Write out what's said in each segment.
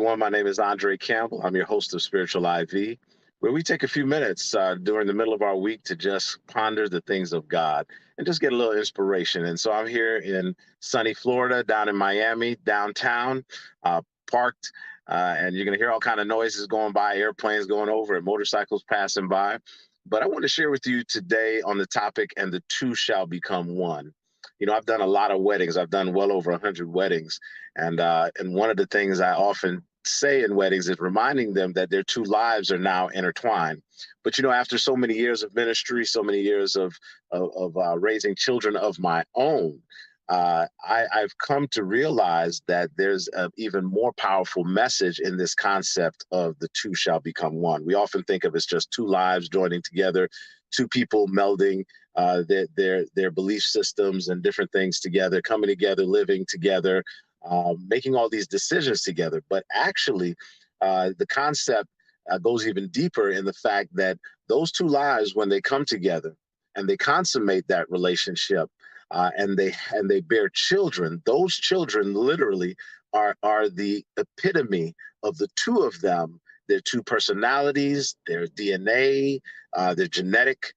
everyone. My name is André Campbell. I'm your host of Spiritual IV, where we take a few minutes during the middle of our week to just ponder the things of God and just get a little inspiration. And so I'm here in sunny Florida, down in Miami, downtown, parked, and you're going to hear all kind of noises going by, airplanes going over and motorcycles passing by. But I want to share with you today on the topic, and the two shall become one. You know, I've done a lot of weddings. I've done well over 100 weddings. And one of the things I often say in weddings is reminding them that their two lives are now intertwined. But, you know, after so many years of ministry, so many years of raising children of my own, I've come to realize that there's an even more powerful message in this concept of the two shall become one. We often think of it as just two lives joining together, two people melding their belief systems and different things together, coming together, living together, making all these decisions together. But actually, the concept goes even deeper in the fact that those two lives, when they come together and they consummate that relationship, and they bear children, those children literally are the epitome of the two of them, their two personalities, their DNA, their genetic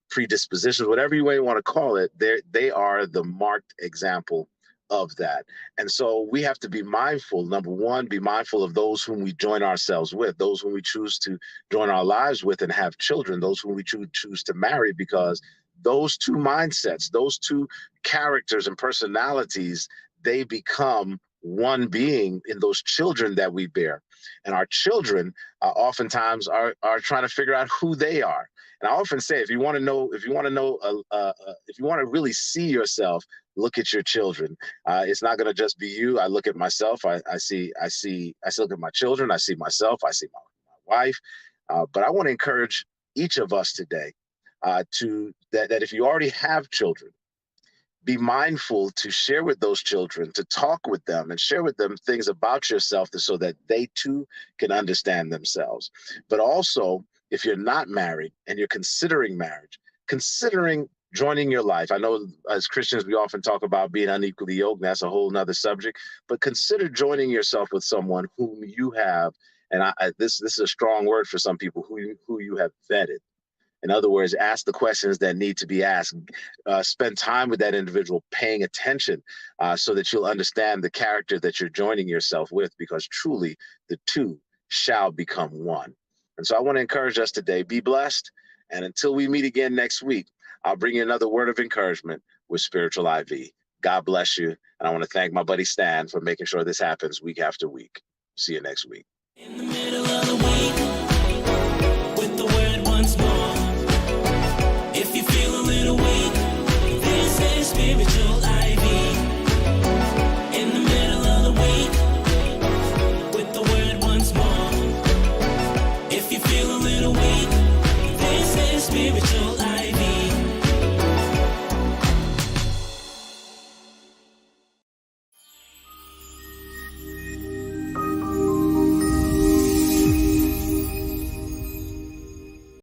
predispositions, whatever you may want to call it. They are the marked example of that. And so we have to be mindful. Number one, be mindful of those whom we join ourselves with, those whom we choose to join our lives with and have children, those whom we choose to marry, because those two mindsets, those two characters and personalities, they become one being in those children that we bear. And our children oftentimes are trying to figure out who they are. And I often say, if you want to really see yourself, look at your children. It's not going to just be you. I look at myself. I look at my children. I see myself. I see my wife. But I want to encourage each of us today that if you already have children, be mindful to share with those children, to talk with them and share with them things about yourself so that they too can understand themselves. But also, if you're not married and you're considering marriage, considering joining your life. I know as Christians, we often talk about being unequally yoked. That's a whole nother subject, but consider joining yourself with someone whom you have, and this is a strong word for some people, who you have vetted. In other words, ask the questions that need to be asked. Spend time with that individual, paying attention, so that you'll understand the character that you're joining yourself with, because truly the two shall become one. And so I want to encourage us today, be blessed. And until we meet again next week, I'll bring you another word of encouragement with Spiritual IV. God bless you. And I want to thank my buddy Stan for making sure this happens week after week. See you next week. In the middle of the